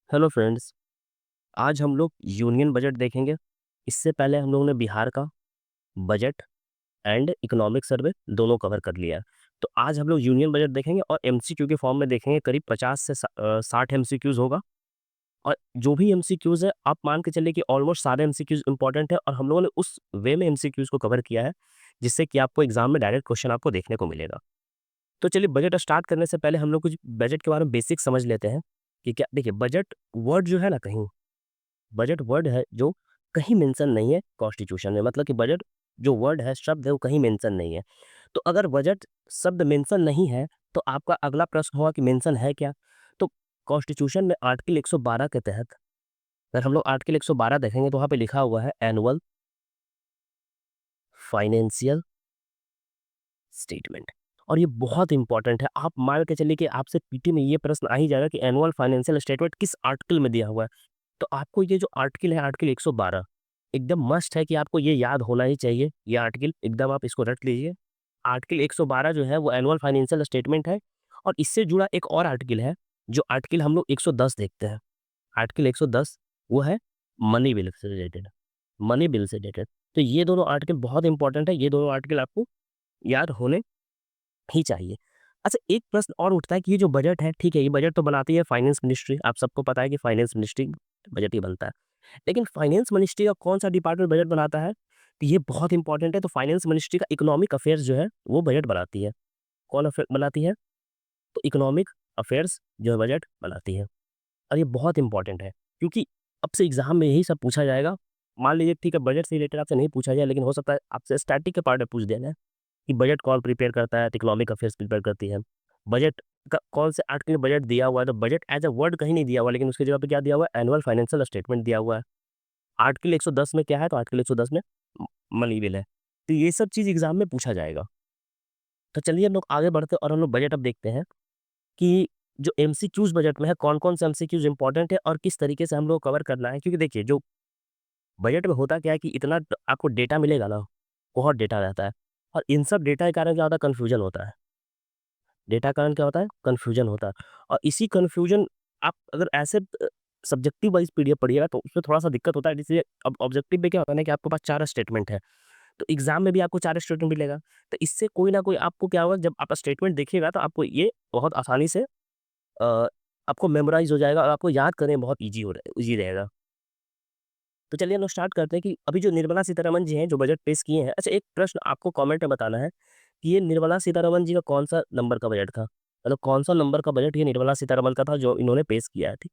Hello friends. आज हम लोग यूनियन बजट देखेंगे। इससे पहले हम लोगों ने बिहार का बजट एंड इकोनॉमिक सर्वे दोनों कवर कर लिया है। तो आज हम लोग यूनियन बजट देखेंगे और एमसीक्यू के फॉर्म में देखेंगे। करीब 50 से 60 एमसीक्यूज होगा। और जो भी एमसीक्यूज है आप मान के चलिए कि ऑलमोस्ट सारे एमसीक्यूज इंपॉर्टेंट है और हम लोगों ने उस वे में एमसीक्यूज को कवर किया है जिससे कि आपको एग्जाम में डायरेक्ट क्वेश्चन आपको देखने को मिलेगा। तो चलिए बजट स्टार्ट करने से पहले हम लोग कुछ बजट के बारे में बेसिक समझ लेते हैं कि क्या। देखिए बजट वर्ड जो है ना, कहीं बजट वर्ड है जो कहीं मेंशन नहीं है कॉन्स्टिट्यूशन में। मतलब कि बजट जो वर्ड है, शब्द है, वो कहीं मेंशन नहीं है। तो अगर बजट शब्द मेंशन नहीं है तो आपका अगला प्रश्न होगा कि मेंशन है क्या। तो कॉन्स्टिट्यूशन में आर्टिकल 112 के तहत अगर हम लोग आर्टिकल 112 देखेंगे तो वहाँ पे लिखा हुआ है एनुअल फाइनेंशियल स्टेटमेंट। और ये बहुत इंपॉर्टेंट है। आप मान के चलिए कि आपसे पीटी में ये प्रश्न आ ही जाएगा कि एनुअल फाइनेंशियल स्टेटमेंट किस आर्टिकल में दिया हुआ है। तो आपको ये जो आर्टिकल है, आर्टिकल 112, एकदम मस्ट है कि आपको ये याद होना ही चाहिए। ये आर्टिकल एकदम आप इसको रट लीजिए। आर्टिकल 112 जो है वो एनुअल फाइनेंशियल स्टेटमेंट है। और इससे जुड़ा एक और आर्टिकल है जो आर्टिकल हम लोग 110 देखते हैं। आर्टिकल 110 वो है मनी बिल से रिलेटेड। मनी बिल से रिलेटेड। तो ये दोनों आर्टिकल बहुत इंपॉर्टेंट है। ये दोनों आर्टिकल आपको याद होने ही चाहिए। अच्छा, एक प्रश्न और उठता है कि ये जो बजट है, ठीक है, ये बजट तो बनाती है फाइनेंस मिनिस्ट्री। आप सबको पता है कि फाइनेंस मिनिस्ट्री बजट ही बनता है। लेकिन फाइनेंस मिनिस्ट्री का कौन-सा डिपार्टमेंट बजट बनाता है? तो ये बहुत इंपॉर्टेंट है। तो फाइनेंस मिनिस्ट्री का इकोनॉमिक अफेयर्स जो है, वो बजट बनाती है। कौन बनाती है? तो इकोनॉमिक अफेयर्स जो है बजट बनाती है। और ये बहुत इंपॉर्टेंट है क्योंकि अब से एग्ज़ाम में यही सब पूछा जाएगा। मान लीजिए ठीक है, बजट से रिलेटेड आपसे नहीं पूछा जाए, लेकिन हो सकता है आपसे स्टैटिक के पार्ट में पूछ दिया जाए कि बजट कौन प्रिपेयर करता है? तो इकोनॉमिक अफेयर्स प्रिपेयर करती है। बजट का कौन से आर्टिकल में बजट दिया हुआ है? तो बजट एज़ अ वर्ड कहीं नहीं दिया हुआ, लेकिन उसकी जगह पे क्या दिया हुआ है? एनुअल फाइनेंशियल स्टेटमेंट दिया हुआ है। आर्टिकल 110 में क्या है? तो आर्टिकल 110 में मनी बिल है। तो ये सब चीज़ एग्ज़ाम में पूछा जाएगा। तो चलिए हम लोग आगे बढ़ते हैं और हम लोग बजट अब देखते हैं कि जो एमसीक्यूज़ बजट में है, कौन-कौन से एमसीक्यूज़ इम्पोर्टेंट है और किस तरीके से हम लोग कवर करना है। क्योंकि देखिए जो बजट में होता क्या है कि इतना आपको डेटा मिलेगा ना, बहुत डेटा रहता है। और इन सब डेटा के कारण क्या होता है? कन्फ्यूजन होता है। डेटा कारण क्या होता है? कन्फ्यूजन होता है। और इसी कन्फ्यूजन आप अगर ऐसे सब्जेक्टिव वाइज़ पीडीएफ पढ़िएगा तो उसमें थोड़ा-सा दिक्कत होता है। जैसे अब ऑब्जेक्टिव में क्या होता है ना कि आपके पास 4 स्टेटमेंट है। तो एग्ज़ाम में भी आपको 4 स्टेटमेंट मिलेगा। तो इससे कोई ना कोई आपको क्या होगा, जब आप स्टेटमेंट देखिएगा तो आपको ये बहुत आसानी से अ, आपको मेमोराइज़ हो जाएगा और आपको याद करने में बहुत ईज़ी रहेगा। तो चलिए हम लोग स्टार्ट करते हैं कि अभी जो निर्मला सीतारमण जी हैं, जो बजट पेश किए हैं। अच्छा, एक प्रश्न आपको कमेंट में बताना है कि ये निर्मला सीतारमण जी का कौन-सा नंबर का बजट था? मतलब कौन-सा नंबर का बजट ये निर्मला सीतारमण का था जो इन्होंने पेश किया है, ठीक?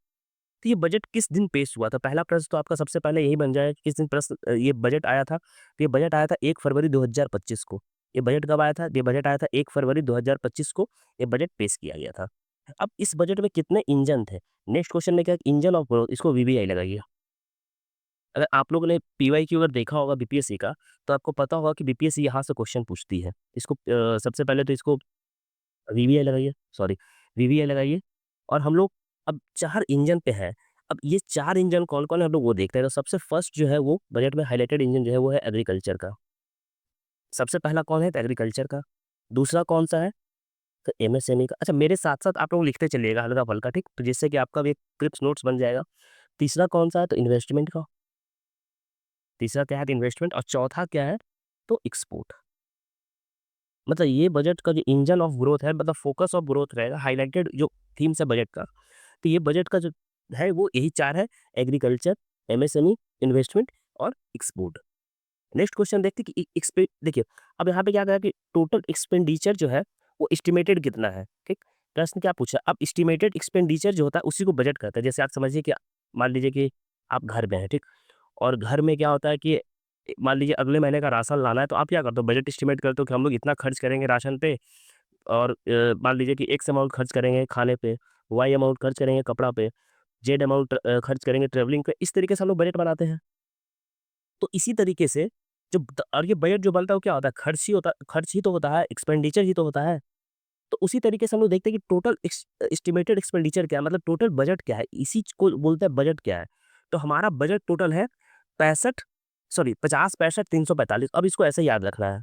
तो ये बजट किस दिन पेश हुआ था? पहला प्रश्न तो आपका सबसे पहले यही बन जाए कि किस दिन ये बजट आया था? तो ये बजट आया था 1 फरवरी 2025 को। ये बजट कब आया था? ये बजट आया था 1 फरवरी 2025 को, ये बजट पेश किया गया था। अब इस बजट में कितने इंजन थे? नेक्स्ट क्वेश्चन में क्या इंजन ऑफ ग्रोथ, इसको वीवीआई लगाइए। अगर आप लोगों ने पीवाईक्यू अगर देखा होगा बीपीएससी का, तो आपको पता होगा कि बीपीएससी यहाँ से क्वेश्चन पूछती है। इसको सबसे पहले तो इसको वीवीआई लगाइए, सॉरी, वीवीआई लगाइए। और हम लोग अब 4 इंजन पे हैं। अब ये 4 इंजन कौन-कौन है हम लोग वो देखते हैं। तो सबसे फर्स्ट जो है वो बजट में हाइलाइटेड इंजन जो है वो है एग्रीकल्चर का। सबसे पहला कौन है? तो एग्रीकल्चर का। दूसरा कौन-सा है? तो एमएसएमई का। अच्छा, मेरे साथ-साथ आप लोग लिखते चलिएगा हल्का-फुल्का, ठीक? तो जिससे कि आपका भी एक क्रिप्स नोट्स बन जाएगा। तीसरा कौन-सा है? तो इन्वेस्टमेंट का। तीसरा क्या है? तो इन्वेस्टमेंट। और चौथा क्या है? तो एक्सपोर्ट। मतलब ये बजट का जो इंजन ऑफ ग्रोथ है, मतलब फोकस ऑफ ग्रोथ रहेगा, हाइलाइटेड जो थीम्स है बजट का। तो ये बजट का जो है वो यही 4 है। एग्रीकल्चर, एमएसएमई, इन्वेस्टमेंट और एक्सपोर्ट। नेक्स्ट क्वेश्चन देखते हैं कि देखिए, अब यहाँ पे क्या कहा कि टोटल एक्सपेंडिचर जो है वो एस्टिमेटेड कितना है, ठीक? प्रश्न क्या पूछा? अब एस्टिमेटेड एक्सपेंडिचर जो होता है उसी को बजट कहते हैं। जैसे आप समझिए कि मान लीजिए कि आप घर में हैं, ठीक? और घर में क्या होता है कि मान लीजिए अगले महीने का राशन लाना है, तो आप क्या करते हो? बजट एस्टिमेट करते हो कि हम लोग इतना खर्च करेंगे राशन पे। और मान लीजिए कि एक्स अमाउंट खर्च करेंगे खाने पे, वाई अमाउंट खर्च करेंगे कपड़ा पे, जेड अमाउंट खर्च करेंगे ट्रैवलिंग पे। इस तरीके से हम लोग बजट बनाते हैं। तो इसी तरीके से जो और ये बजट जो बनता है वो क्या होता है? खर्च ही तो होता है, एक्सपेंडिचर ही तो होता है। तो उसी तरीके से हम लोग देखते हैं कि टोटल एस्टिमेटेड एक्सपेंडिचर क्या है, मतलब टोटल बजट क्या है? इसी को बोलते हैं बजट क्या है। तो हमारा बजट टोटल है 65, सॉरी 50, 65, 345। अब इसको ऐसे याद रखना है।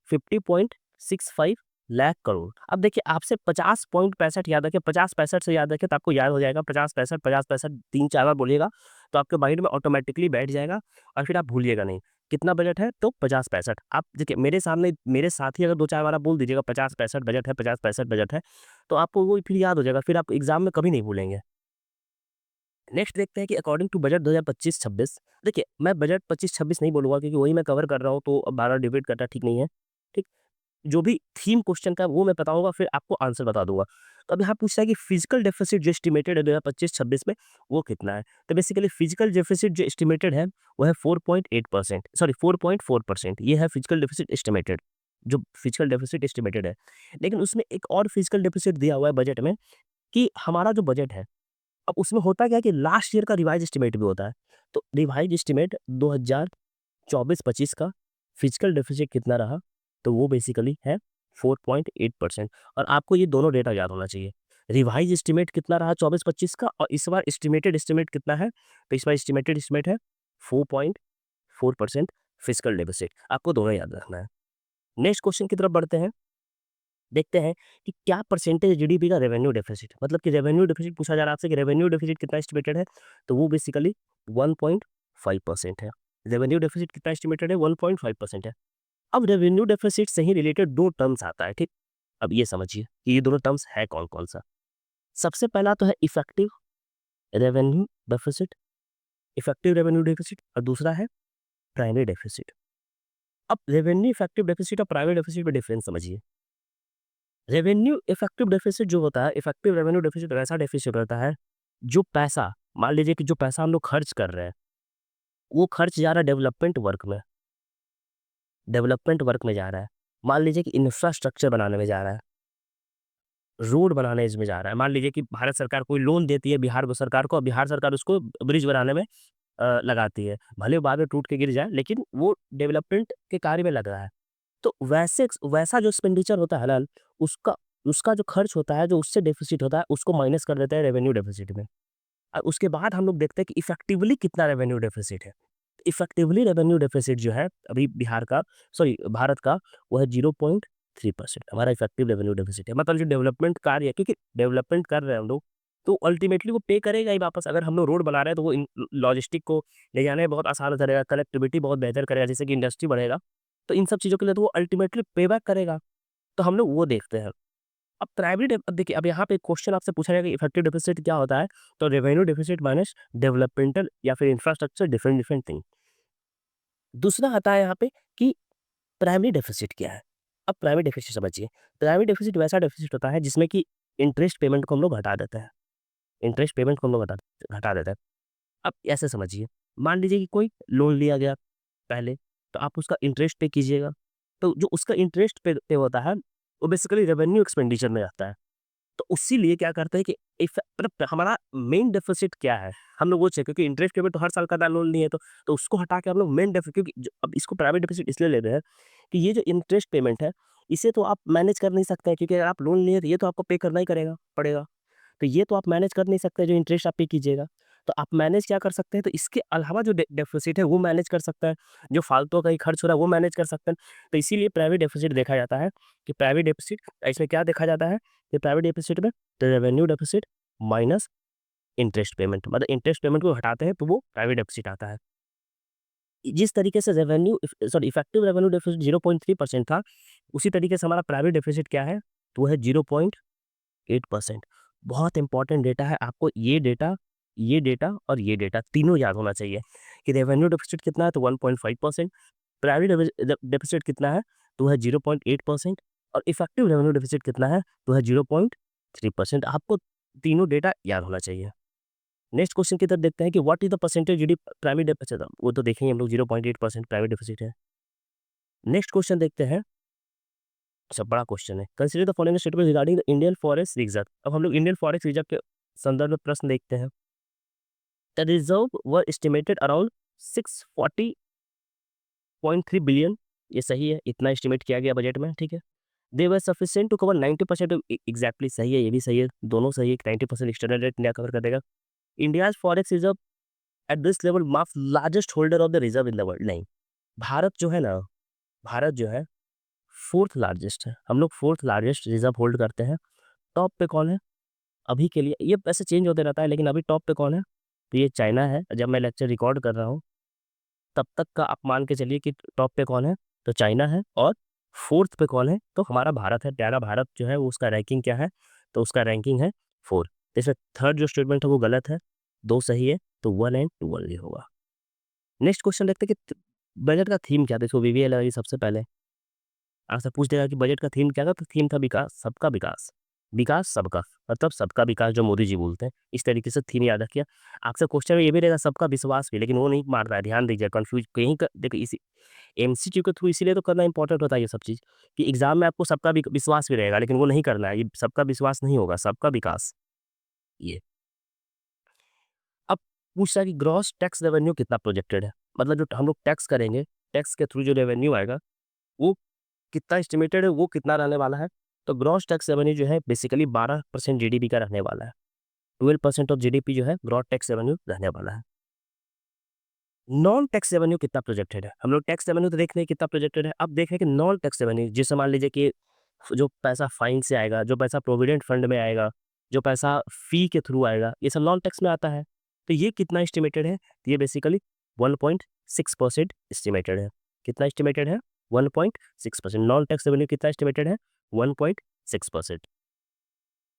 50.65 लाख करोड़। अब देखिए आपसे 50.65 याद रखें, 50-65 से याद रखें तो आपको याद हो जाएगा 50-65, 50-65 3-4 बार बोलिएगा तो आपके माइंड में ऑटोमेटिकली बैठ जाएगा और फिर आप भूलिएगा नहीं। कितना बजट है? तो 50-65। आप देखिए मेरे सामने मेरे साथ ही अगर 2-4 बार आप बोल दीजिएगा 50-65 बजट है, 50-65 बजट है, तो आपको वो फिर याद हो जाएगा, फिर आप एग्ज़ाम में कभी नहीं भूलेंगे। नेक्स्ट देखते हैं कि अकॉर्डिंग टू बजट 2025-26, देखिए मैं बजट 25-26 नहीं बोलूँगा क्योंकि वही मैं कवर कर रहा हूँ, तो अब 12 डिवाइड करना ठीक नहीं है, ठीक? जो भी थीम क्वेश्चन का वो मैं बताऊँगा, फिर आपको आंसर बता दूँगा। तो अब यहाँ पूछा है कि फिजिकल डेफिसिट जो एस्टिमेटेड है 2025-26 में, वो कितना है? तो बेसिकली फिजिकल डेफिसिट जो एस्टिमेटेड है, वो है 4.8%, सॉरी 4.4%, ये है फिजिकल डेफिसिट एस्टिमेटेड, जो फिजिकल डेफिसिट एस्टिमेटेड है। लेकिन उसमें एक और फिजिकल डेफिसिट दिया हुआ है बजट में कि हमारा जो बजट है, अब उसमें होता क्या है कि लास्ट ईयर का रिवाइज़ एस्टिमेट भी होता है। तो रिवाइज़ एस्टिमेट 2024-25 का फिजिकल डेफिसिट कितना रहा? तो वो बेसिकली है 4.8%, और आपको ये दोनों डेटा याद होना चाहिए। रिवाइज़ एस्टिमेट कितना रहा 24-25 का, और इस बार एस्टिमेटेड एस्टिमेट कितना है? तो इस बार एस्टिमेटेड एस्टिमेट है 4.4% फिजिकल डेफिसिट। आपको दोनों याद रखना है। नेक्स्ट क्वेश्चन की तरफ बढ़ते हैं। देखते हैं कि क्या परसेंटेज जीडीपी का रेवेन्यू डेफिसिट, मतलब कि रेवेन्यू डेफिसिट पूछा जा रहा है आपसे कि रेवेन्यू डेफिसिट कितना एस्टिमेटेड है, तो वो बेसिकली 1.5% है। रेवेन्यू डेफिसिट कितना एस्टिमेटेड है? 1.5% है। अब रेवेन्यू डेफिसिट से ही रिलेटेड 2 टर्म्स आता है, ठीक? अब ये समझिए कि ये दोनों टर्म्स है कौन-कौन सा। सबसे पहला तो है effective revenue deficit, effective revenue deficit, और दूसरा है प्राइमरी डेफिसिट। अब रेवेन्यू इफेक्टिव डेफिसिट और प्राइमरी डेफिसिट में डिफरेंस समझिए। रेवेन्यू इफेक्टिव डेफिसिट जो होता है, इफेक्टिव रेवेन्यू डेफिसिट वैसा डेफिसिट होता है, जो पैसा, मान लीजिए कि जो पैसा हम लोग खर्च कर रहे हैं, वो खर्च जा रहा है डेवलपमेंट वर्क में जा रहा है। मान लीजिए कि इंफ्रास्ट्रक्चर बनाने में जा रहा है, रोड बनाने इसमें जा रहा है। मान लीजिए कि भारत सरकार कोई लोन देती है बिहार सरकार को, और बिहार सरकार उसको ब्रिज बनाने में लगाती है। भले वो बाद में टूट के गिर जाए, लेकिन वो डेवलपमेंट के कार्य में लग रहा है। तो वैसा जो एक्सपेंडिचर होता है ना, उसका उसका जो खर्च होता है, जो उससे डेफ़िसिट होता है, उसको माइनस कर देते हैं रेवेन्यू डेफ़िसिट में। उसके बाद हम लोग देखते हैं कि इफेक्टिवली कितना रेवेन्यू डेफ़िसिट है। इफेक्टिवली रेवेन्यू डेफ़िसिट जो है अभी भारत का, वो है 0.3%, हमारा इफेक्टिव रेवेन्यू डेफ़िसिट है। मतलब जो डेवलपमेंट कार्य है, क्योंकि डेवलपमेंट कर रहे हैं हम लोग, तो अल्टीमेटली वो पे करेगा ही वापस। अगर हम लोग रोड बना रहे हैं, तो वो इन लॉजिस्टिक को ले जाने में बहुत आसान हो जाएगा, कनेक्टिविटी बहुत बेहतर करेगा, जैसे कि इंडस्ट्री बढ़ेगा। तो इन सब चीज़ों के लिए तो वो अल्टीमेटली पे बैक करेगा। तो हम लोग वो देखते हैं। अब प्राइमरी अब देखिए, अब यहाँ पे क्वेश्चन आपसे पूछा जाएगा इफेक्टिव डेफिसिट क्या होता है? तो रेवेन्यू डेफिसिट माइनस डेवलपमेंटल या फिर इंफ्रास्ट्रक्चर, डिफरेंट डिफरेंट थिंग। दूसरा आता है यहाँ पे कि प्राइमरी डेफिसिट क्या है? अब प्राइमरी डेफिसिट समझिए। प्राइमरी डेफिसिट वैसा डेफिसिट होता है जिसमें कि इंटरेस्ट पेमेंट को हम लोग हटा देते हैं। इंटरेस्ट पेमेंट को हम लोग हटा देते हैं। अब ऐसे समझिए, मान लीजिए कि कोई लोन लिया गया पहले, तो आप उसका इंटरेस्ट पे कीजिएगा। तो जो उसका इंटरेस्ट पे होता है, वो बेसिकली रेवेन्यू एक्सपेंडिचर में आता है। तो इसीलिए क्या करते हैं कि मतलब हमारा मेन डेफिसिट क्या है, हम लोग वो चेक, क्योंकि इंटरेस्ट पेमेंट तो हर साल का लोन नहीं है, तो उसको हटा के हम लोग मेन डेफिसिट, क्योंकि अब इसको प्राइवेट डेफिसिट इसलिए ले रहे हैं कि ये जो इंटरेस्ट पेमेंट है, इसे तो आप मैनेज कर नहीं सकते हैं, क्योंकि अगर आप लोन लिए तो ये तो आपको पे करना ही पड़ेगा। तो ये तो आप मैनेज कर नहीं सकते जो इंटरेस्ट आप पे कीजिएगा। तो आप मैनेज क्या कर सकते हैं, तो इसके अलावा जो डेफिसिट है वो मैनेज कर सकता है, जो फालतू का ही खर्च हो रहा है वो मैनेज कर सकते हैं। तो इसीलिए प्राइवेट डेफिसिट देखा जाता है कि प्राइवेट डेफिसिट, इसमें क्या देखा जाता है कि प्राइवेट डेफिसिट में तो revenue deficit minus interest payment, मतलब इंटरेस्ट पेमेंट को हटाते हैं तो वो प्राइवेट डेफिसिट आता है। जिस तरीके से इफेक्टिव रेवेन्यू डेफिसिट 0.3% था, उसी तरीके से हमारा प्राइवेट डेफिसिट क्या है, तो वो है 0.8%। बहुत इंपॉर्टेंट डेटा है, आपको ये डेटा और ये डेटा तीनों याद होना चाहिए कि रेवेन्यू डेफिसिट कितना है, तो 1.5%, प्राइवेट डेफिसिट कितना है, तो है 0.8%, और इफेक्टिव रेवेन्यू डेफिसिट कितना है, तो है 0.3%। आपको तीनों डेटा याद होना चाहिए। नेक्स्ट क्वेश्चन की तरफ देखते हैं कि what is the percentage GD private deficit, वो तो देखेंगे हम लोग, 0.8% प्राइवेट डेफिसिट है। नेक्स्ट क्वेश्चन देखते हैं, अच्छा बड़ा क्वेश्चन है, consider the following statement regarding the Indian forest reserve. अब हम लोग इंडियन फॉरेस्ट रिजर्व के संदर्भ में प्रश्न देखते हैं। The reserve were estimated around 640.3 billion, ये सही है, इतना एस्टिमेट किया गया बजट में, ठीक है। They were sufficient to cover 90% of, exactly सही है, ये भी सही है, दोनों सही है, 90% एक्सटर्नल रेट इंडिया कवर कर देगा। India's forest reserve at this level marks largest holder of the reserve in the world, नहीं। भारत जो है ना, भारत जो है फोर्थ लार्जेस्ट है, हम लोग फोर्थ लार्जेस्ट रिजर्व होल्ड करते हैं। टॉप पे कौन है अभी के लिए, ये वैसे चेंज होते रहता है, लेकिन अभी टॉप पे कौन है, तो ये चाइना है। जब मैं लेक्चर रिकॉर्ड कर रहा हूँ तब तक का आप मान के चलिए कि टॉप पे कौन है, तो चाइना है। और फोर्थ पे कौन है, तो हमारा भारत है। प्यारा भारत जो है वो उसका रैंकिंग क्या है, तो उसका रैंकिंग है 4। जैसे थर्ड जो स्टेटमेंट है वो गलत है, 2 सही है, तो 1 एंड 2 ओनली होगा। नेक्स्ट क्वेश्चन देखते हैं कि बजट का थीम क्या था। इसको वीवीए लगाइए सबसे पहले। आपसे पूछ देगा कि बजट का थीम क्या था, तो थीम था विकास, सबका विकास, विकास सबका, मतलब सबका विकास जो मोदी जी बोलते हैं, इस तरीके से थीम याद रखिए। आपसे क्वेश्चन में ये भी रहेगा सबका विश्वास भी, लेकिन वो नहीं मार रहा है, ध्यान दीजिए, कंफ्यूज कहीं का देखिए। इसी एमसीक्यू के थ्रू इसीलिए तो करना इंपॉर्टेंट होता है ये सब चीज़, कि एग्जाम में आपको सबका विश्वास भी रहेगा, लेकिन वो नहीं करना है, ये सबका विश्वास नहीं होगा, सबका विकास। ये अब पूछता है कि ग्रॉस टैक्स रेवेन्यू कितना प्रोजेक्टेड है, मतलब जो हम लोग टैक्स करेंगे, टैक्स के थ्रू जो रेवेन्यू आएगा वो कितना एस्टिमेटेड है, वो कितना रहने वाला है। तो ग्रॉस टैक्स रेवेन्यू जो है बेसिकली 12% जीडीपी का रहने वाला है। 12% ऑफ जीडीपी जो है ग्रॉस टैक्स रेवेन्यू रहने वाला है। नॉन टैक्स रेवेन्यू कितना प्रोजेक्टेड है, हम लोग टैक्स रेवेन्यू तो देख रहे हैं कितना प्रोजेक्टेड है, अब देख रहे हैं कि नॉन टैक्स रेवेन्यू, जैसे मान लीजिए कि जो पैसा फाइन से आएगा, जो पैसा प्रोविडेंट फंड में आएगा, जो पैसा फी के थ्रू आएगा, ये सब नॉन टैक्स में आता है। तो ये कितना एस्टिमेटेड है, तो ये बेसिकली 1.6% एस्टिमेटेड है। कितना एस्टिमेटेड है, 1.6%। नॉन टैक्स रेवेन्यू कितना एस्टिमेटेड है, 1.6%।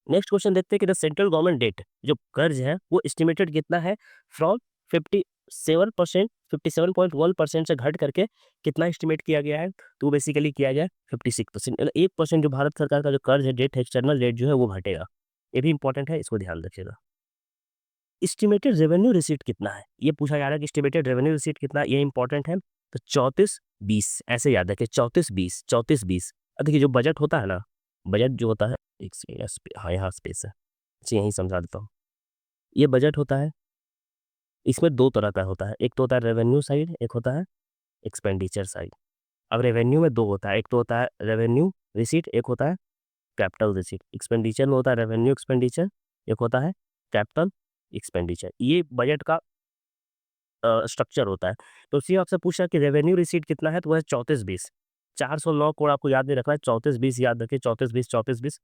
नेक्स्ट क्वेश्चन देखते हैं कि द सेंट्रल गवर्नमेंट डेट, जो कर्ज है वो एस्टिमेटेड कितना है, फ्रॉम 57%, 57.1% से घट करके कितना एस्टिमेट किया गया है, तो बेसिकली किया गया है 56%। 1% जो भारत सरकार का जो कर्ज है, डेट है, एक्सटर्नल डेट जो है वो घटेगा। ये भी इंपॉर्टेंट है, इसको ध्यान रखिएगा। एस्टिमेटेड रेवेन्यू रिसीट कितना है, ये पूछा जा रहा है कि एस्टिमेटेड रेवेन्यू रिसीट कितना, ये इंपॉर्टेंट है। तो 34-20 ऐसे याद रखें, 34-20, 34-20। अब देखिए जो बजट होता है ना, बजट जो होता है, एक सेकंड, हाँ यहाँ स्पेस है, अच्छा यहीं समझा देता हूँ। ये बजट होता है, इसमें दो तरह का होता है, एक तो होता है रेवेन्यू साइड, एक होता है एक्सपेंडिचर साइड। अब रेवेन्यू में दो होता है, एक तो होता है रेवेन्यू रिसीट, एक होता है कैपिटल रिसीट। एक्सपेंडिचर में होता है रेवेन्यू एक्सपेंडिचर, एक होता है कैपिटल एक्सपेंडिचर। ये बजट का स्ट्रक्चर होता है। तो उसी आपसे पूछा कि रेवेन्यू रिसीट कितना है, तो वह है 34-20। 409 कोड आपको याद नहीं रखना है, 34-20 याद रखिए, 34-20, 34-20।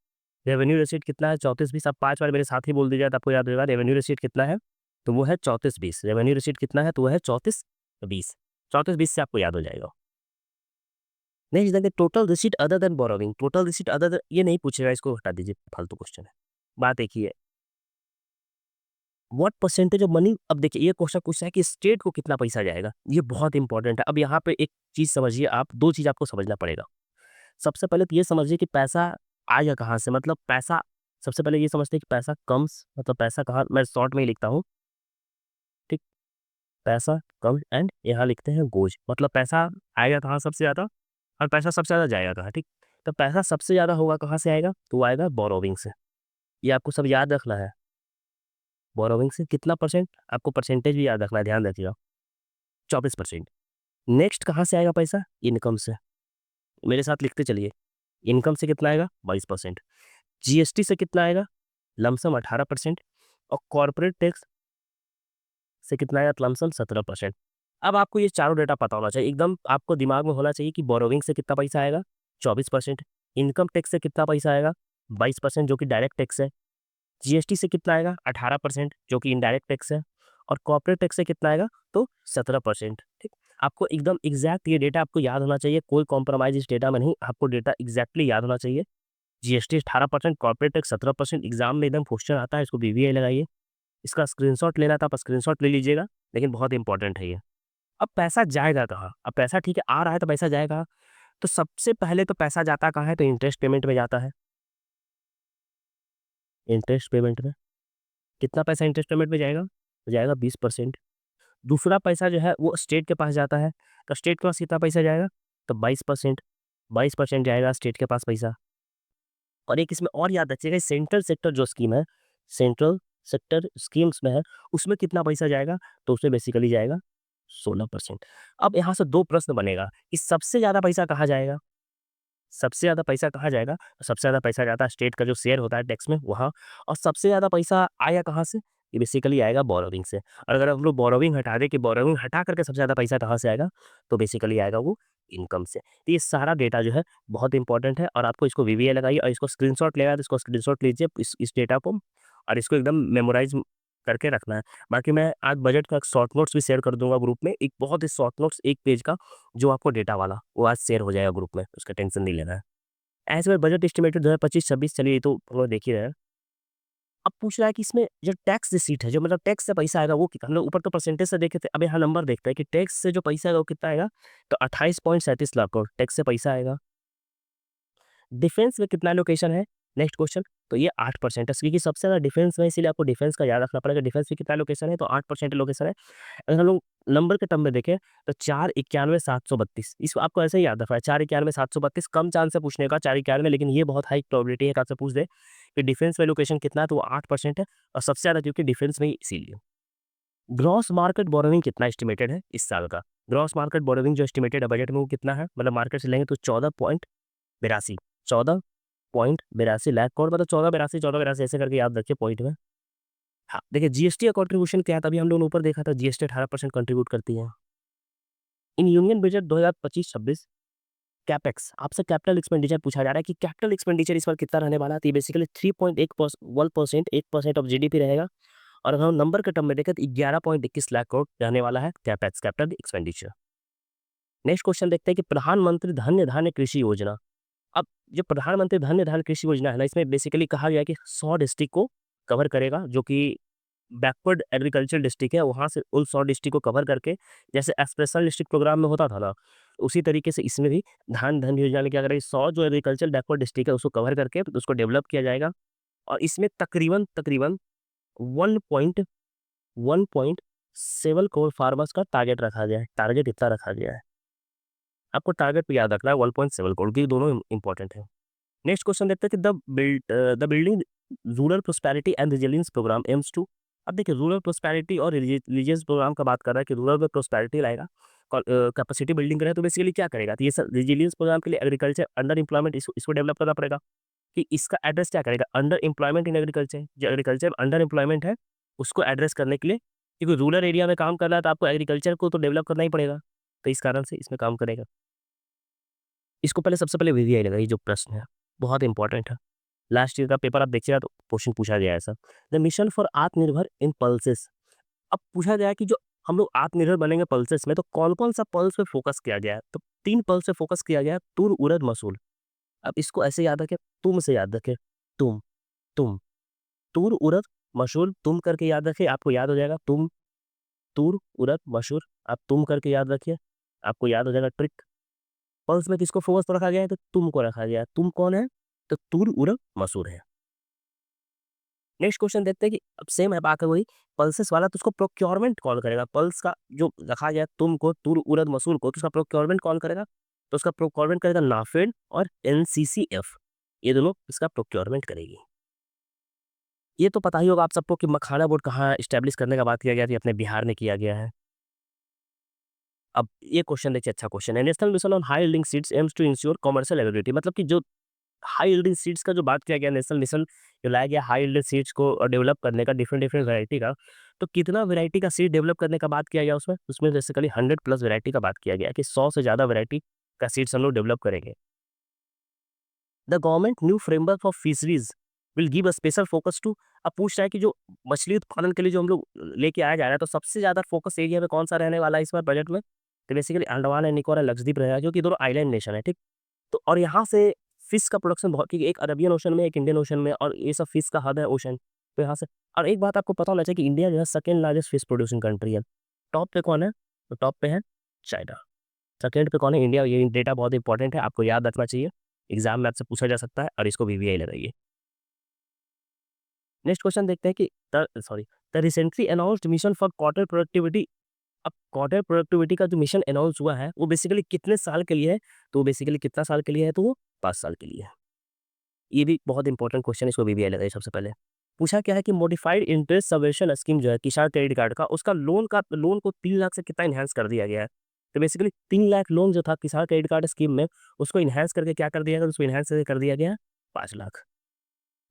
रेवेन्यू रिसीट कितना है, 34-20। आप 5 बार मेरे साथ ही बोल दीजिए तो आपको याद रहेगा रेवेन्यू रिसीट कितना है, तो वो है 34-20। रेवेन्यू रिसीट कितना है, तो वो है 34-20। 34-20 से आपको याद हो जाएगा। नेक्स्ट देखते total receipt other than borrowing. Total receipt other than ये नहीं पूछेगा, इसको हटा दीजिए, फालतू क्वेश्चन है। बात एक ही है, व्हाट परसेंटेज ऑफ मनी। अब देखिए ये क्वेश्चन पूछता है कि स्टेट को कितना पैसा जाएगा, ये बहुत इंपॉर्टेंट है। अब यहाँ पे एक चीज समझिए आप, दो चीज आपको समझना पड़ेगा। सबसे पहले तो ये समझिए कि पैसा आएगा कहाँ से, मतलब पैसा, सबसे पहले ये समझते हैं कि पैसा कम्स, मतलब पैसा कहाँ, मैं शॉर्ट में ही लिखता हूँ, ठीक। पैसा कम एंड यहाँ लिखते हैं गोज, मतलब पैसा आएगा कहाँ सबसे ज़्यादा, और पैसा सबसे ज़्यादा जाएगा कहाँ, ठीक। तो पैसा सबसे ज़्यादा होगा कहाँ से आएगा, तो वो आएगा बोरोविंग से। ये आपको सब याद रखना है, बोरोविंग से कितना परसेंट, आपको परसेंटेज भी याद रखना है, ध्यान रखिएगा, 24%। नेक्स्ट कहाँ से आएगा पैसा, इनकम से। मेरे साथ लिखते चलिए, इनकम से कितना आएगा, 22%। जीएसटी से कितना आएगा, लमसम 18%। और कॉर्पोरेट टैक्स से कितना आएगा, लमसम 17%। अब आपको ये चारों डेटा पता होना चाहिए, एकदम आपको दिमाग में होना चाहिए कि बोरोविंग से कितना पैसा आएगा, 24%। इनकम टैक्स से कितना पैसा आएगा, 22%, जो कि डायरेक्ट टैक्स है। जीएसटी से कितना आएगा, 18%, जो कि इनडायरेक्ट टैक्स है। और कॉर्पोरेट टैक्स से कितना आएगा, तो 17%, ठीक। आपको एकदम एग्जैक्ट ये डेटा आपको याद होना चाहिए, कोई कॉम्प्रोमाइज इस डेटा में नहीं, आपको डेटा एग्जैक्टली याद होना चाहिए। जीएसटी 18%, कॉर्पोरेट टैक्स 17%, एग्जाम में एकदम क्वेश्चन आता है, इसको बीवीआई लगाइए। इसका स्क्रीनशॉट लेना था, आप स्क्रीनशॉट ले लीजिएगा, लेकिन बहुत इंपॉर्टेंट है ये। अब पैसा जाएगा कहाँ, अब पैसा ठीक है आ रहा है, तो पैसा जाएगा कहाँ? तो सबसे पहले तो पैसा जाता कहाँ है, तो इंटरेस्ट पेमेंट में जाता है। इंटरेस्ट पेमेंट में कितना पैसा इंटरेस्ट पेमेंट में जाएगा, तो जाएगा 20%। दूसरा पैसा जो है वो स्टेट के पास जाता है, तो स्टेट के पास कितना पैसा जाएगा, तो 22%। 22% जाएगा स्टेट के पास पैसा। और एक इसमें और याद रखिएगा, सेंट्रल सेक्टर जो स्कीम है, सेंट्रल सेक्टर स्कीम्स में है, उसमें कितना पैसा जाएगा, तो उसमें बेसिकली जाएगा 16%। अब यहाँ से दो प्रश्न बनेगा कि सबसे ज़्यादा पैसा कहाँ जाएगा, सबसे ज़्यादा पैसा कहाँ जाएगा, तो सबसे ज़्यादा पैसा जाता है स्टेट का जो शेयर होता है टैक्स में, वहाँ। और सबसे ज़्यादा पैसा आया कहाँ से, ये बेसिकली आएगा बोरोविंग से। और अगर हम लोग बोरोविंग हटा दें कि बोरोविंग हटा करके सबसे ज़्यादा पैसा कहाँ से आएगा, तो बेसिकली आएगा वो इनकम से। तो ये सारा डेटा जो है बहुत इंपॉर्टेंट है और आपको इसको वीवीए लगाइए और इसको स्क्रीनशॉट लेगा तो इसको स्क्रीनशॉट लीजिए इस डेटा को और इसको एकदम मेमोराइज़ करके रखना है। बाकी मैं आज बजट का शॉर्ट नोट्स भी शेयर कर दूँगा ग्रुप में, एक बहुत ही शॉर्ट नोट्स 1 पेज का जो आपको डेटा वाला, वो आज शेयर हो जाएगा ग्रुप में, उसका टेंशन नहीं लेना है। ऐसे में बजट एस्टिमेटेड 2025-26 चलिए ये तो हम लोग देख ही रहे हैं। अब पूछ रहा है कि इसमें जो टैक्स रिसीट है, जो मतलब टैक्स से पैसा आएगा वो कितना? हम लोग ऊपर तो परसेंटेज से देखे थे, अब यहाँ नंबर देखते हैं कि टैक्स से जो पैसा आएगा वो कितना आएगा? तो 28.37 लाख करोड़ टैक्स से पैसा आएगा। डिफेंस में कितना एलोकेशन है? नेक्स्ट क्वेश्चन, तो ये 8% है क्योंकि सबसे ज़्यादा डिफेंस में, इसीलिए आपको डिफेंस का याद रखना पड़ेगा। डिफेंस में कितना एलोकेशन है? तो 8% एलोकेशन है। अगर हम लोग नंबर के टर्म में देखें तो 491,732 इसको आपको ऐसे ही याद रखना है। 491,732 कम चांस है पूछने का 491, लेकिन ये बहुत हाई प्रोबेबिलिटी है कि आपसे पूछ दे कि डिफेंस में एलोकेशन कितना है, तो वो 8% है और सबसे ज़्यादा क्योंकि डिफेंस में ही इसीलिए। ग्रॉस मार्केट बोरोइंग कितना एस्टिमेटेड है इस साल का? ग्रॉस मार्केट बोरोइंग जो एस्टिमेटेड है बजट में वो कितना है? मतलब मार्केट से लेंगे तो 14.82 14.82 लाख करोड़, मतलब 1482 1482 ऐसे करके याद रखिए पॉइंट में। हाँ, देखिए जीएसटी का कंट्रीब्यूशन क्या है, तभी हम लोगों ने ऊपर देखा था जीएसटी 18% कंट्रीब्यूट करती है। इन यूनियन बजट 2025-26 कैपेक्स आपसे कैपिटल एक्सपेंडिचर पूछा जा रहा है कि कैपिटल एक्सपेंडिचर इस बार कितना रहने वाला है, तो ये बेसिकली 3.1% 8% ऑफ जीडीपी रहेगा और अगर हम नंबर के टर्म में देखें तो 11.21 लाख करोड़ रहने वाला है capex capital expenditure. Next question देखते हैं कि प्रधानमंत्री धन्य धान्य कृषि योजना। अब जो प्रधानमंत्री धन्य धान्य कृषि योजना है ना, इसमें बेसिकली कहा गया है कि 100 डिस्ट्रिक्ट को कवर करेगा जो कि बैकवर्ड एग्रीकल्चर डिस्ट्रिक्ट है, वहाँ से उन 100 डिस्ट्रिक्ट को कवर करके जैसे एक्सप्रेशन डिस्ट्रिक्ट प्रोग्राम में होता था ना, उसी तरीके से इसमें भी धान धन योजना में क्या करेगी, 100 जो एग्रीकल्चर बैकवर्ड डिस्ट्रिक्ट है उसको कवर करके उसको डेवलप किया जाएगा और इसमें तकरीबन तकरीबन 1.7 करोड़ फार्मर्स का टारगेट रखा गया है। टारगेट इतना रखा गया है, आपको टारगेट पे याद रखना है 1.7 करोड़, क्योंकि दोनों इंपॉर्टेंट है। नेक्स्ट क्वेश्चन देखते हैं कि the building rural prosperity and resilience programme aims to. अब देखिए रूरल प्रोस्पेरिटी और रिलीजियस प्रोग्राम का बात कर रहा है कि रूरल में प्रोस्पेरिटी लाएगा, कैपेसिटी बिल्डिंग करेगा, तो बेसिकली क्या करेगा, तो ये सब रिजिलियंस प्रोग्राम के लिए एग्रीकल्चर अंडर एम्प्लॉयमेंट इसको डेवलप करना पड़ेगा कि इसका एड्रेस क्या करेगा, अंडर एम्प्लॉयमेंट इन एग्रीकल्चर, जो एग्रीकल्चर अंडर एम्प्लॉयमेंट है उसको एड्रेस करने के लिए, क्योंकि रूरल एरिया में काम कर रहा है तो आपको एग्रीकल्चर को तो डेवलप करना ही पड़ेगा, तो इस कारण से इसमें काम करेगा। इसको पहले सबसे पहले वीवीआई लगाइए, जो प्रश्न है बहुत इंपॉर्टेंट है। लास्ट ईयर का पेपर आप देखिएगा तो क्वेश्चन पूछा गया है ऐसा। द मिशन फॉर आत्मनिर्भर इन पल्सेस। अब पूछा गया है कि जो हम लोग आत्मनिर्भर बनेंगे पल्सेस में, तो कौन-कौन सा पल्स पे फोकस किया गया है? तो 3 पल्स पे फोकस किया गया है, तुर, उड़द, मसूल। अब इसको ऐसे याद रखें, तुम से याद रखें, तुम, तुम, तुर, उड़द, मसूल, तुम करके याद रखें, आपको याद हो जाएगा तुम, तुर, उड़द, मसूर, आप तुम करके याद रखिए, आपको याद हो जाएगा ट्रिक। पल्स में किसको फोकस पे रखा गया है? तो तुम को रखा गया है। तुम कौन है? तो तुर, उड़द, मसूर है। नेक्स्ट क्वेश्चन देखते हैं कि अब सेम है बात वही पल्सेस वाला, तो उसको प्रोक्योरमेंट कौन करेगा? पल्स का जो रखा गया तुम को, तुर, उड़द, मसूर को, तो उसका प्रोक्योरमेंट कौन करेगा? तो उसका प्रोक्योरमेंट करेगा नाफेड और एनसीसीएफ, ये दोनों इसका प्रोक्योरमेंट करेगी। ये तो पता ही होगा आप सबको कि मखाना बोर्ड कहाँ एस्टेब्लिश करने का बात किया गया था, ये अपने बिहार में किया गया है। अब ये क्वेश्चन देखिए, अच्छा क्वेश्चन है। National mission on high yielding seeds aims to ensure commercial availability, मतलब कि जो हाई यील्डिंग सीड्स का जो बात किया गया, नेशनल मिशन जो लाया गया हाई यील्डिंग सीड्स को डेवलप करने का, डिफरेंट डिफरेंट वैरायटी का, तो कितना वैरायटी का सीड डेवलप करने का बात किया गया उसमें? उसमें बेसिकली 100 प्लस वैरायटी का बात किया गया कि 100 से ज़्यादा वैरायटी का सीड्स हम लोग डेवलप करेंगे। The government new framework for fisheries will give a special focus to. अब पूछ रहा है कि जो मछली उत्पादन के लिए जो हम लोग लेके आया जा रहा है, तो सबसे ज़्यादा फोकस एरिया में कौन सा रहने वाला है इस बार बजट में? तो बेसिकली अंडमान एंड निकोबार और लक्षद्वीप रहेगा, क्योंकि दोनों आइलैंड नेशन है, ठीक। तो और यहाँ से फिश का प्रोडक्शन बहुत, क्योंकि एक अरबियन ओशन में एक इंडियन ओशन में, और ये सब फिश का हब है ओशन, तो यहाँ से। और एक बात आपको पता होना चाहिए कि इंडिया जो है second largest fish producing country है। टॉप पे कौन है? तो टॉप पे है चाइना। सेकंड पे कौन है? इंडिया। ये डेटा बहुत इंपॉर्टेंट है, आपको याद रखना चाहिए, एग्जाम में आपसे पूछा जा सकता है, और इसको वीवीआई लगाइए। नेक्स्ट क्वेश्चन देखते हैं कि the recently announced mission for cotton productivity. अब कॉटन प्रोडक्टिविटी का जो मिशन अनाउंस हुआ है वो बेसिकली कितने साल के लिए है? तो बेसिकली कितना साल के लिए है? तो वो 5 साल के लिए है। ये भी बहुत इंपॉर्टेंट क्वेश्चन है, इसको बीबीआई लगाइए सबसे पहले। पूछा क्या है कि मॉडिफाइड इंटरेस्ट सब्वेंशन स्कीम जो है किसान क्रेडिट कार्ड का, उसका लोन को 3 लाख से कितना इनहैंस कर दिया गया है? तो बेसिकली 3 लाख लोन जो था किसान क्रेडिट कार्ड स्कीम में, उसको इनहैंस करके क्या कर दिया गया? उसको इनहैंस करके कर दिया गया 5 लाख।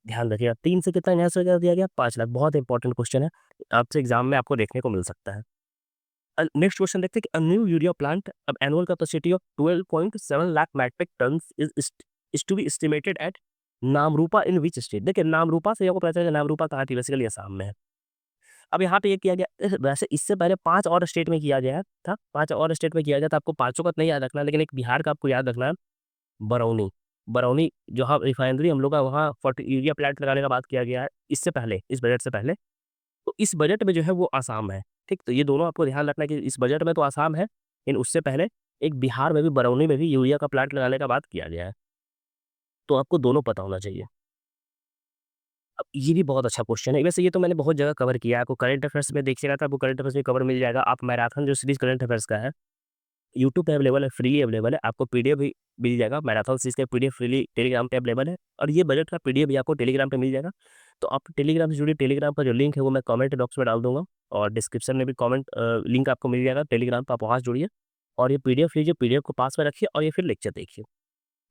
ध्यान रखिएगा। 3 से कितना इनहेंस कर दिया गया? 5 लाख। बहुत इंपॉर्टेंट क्वेश्चन है, आपसे एग्जाम में आपको देखने को मिल सकता है। नेक्स्ट क्वेश्चन देखते हैं कि अ न्यू यूरिया प्लांट अब annual capacity of 12.7 lakh metric tons is to be estimated at Namrup in which state? देखिए, नामरूपा से आपको पता चला नामरूपा कहाँ थी, बेसिकली असम में है। अब यहाँ पे ये किया गया, वैसे इससे पहले 5 और स्टेट में किया गया था, 5 और स्टेट में किया गया था, आपको पाँचों का तो नहीं याद रखना, लेकिन एक बिहार का आपको याद रखना है, बरौनी। बरौनी जहाँ रिफाइनरी हम लोग का, वहाँ यूरिया प्लांट लगाने का बात किया गया है, इससे पहले, इस बजट से पहले। तो इस बजट में जो है वो आसाम है, ठीक? तो ये दोनों आपको ध्यान रखना है कि इस बजट में तो आसाम है, लेकिन उससे पहले एक बिहार में भी, बरौनी में भी यूरिया का प्लांट लगाने का बात किया गया है। तो आपको दोनों पता होना चाहिए। अब ये भी बहुत अच्छा क्वेश्चन है। वैसे ये तो मैंने बहुत जगह कवर किया है, आपको करंट अफेयर्स में देखिएगा तो आपको करंट अफेयर्स में कवर मिल जाएगा। आप मैराथन जो सीरीज़ करंट अफेयर्स का है, यूट्यूब पे अवेलेबल है, फ्रीली अवेलेबल है। आपको पीडीएफ भी मिल जाएगा, मैराथन सीरीज़ का पीडीएफ फ्रीली टेलीग्राम पे अवेलेबल है, और ये बजट का पीडीएफ भी आपको टेलीग्राम पे मिल जाएगा। तो आप टेलीग्राम से जुड़िए, टेलीग्राम का जो लिंक है वो मैं कमेंट बॉक्स में डाल दूँगा, और डिस्क्रिप्शन में भी लिंक आपको मिल जाएगा टेलीग्राम पे, आप वहाँ से जुड़िए और ये पीडीएफ लीजिए, पीडीएफ को पास में रखिए और ये फिर लेक्चर देखिए।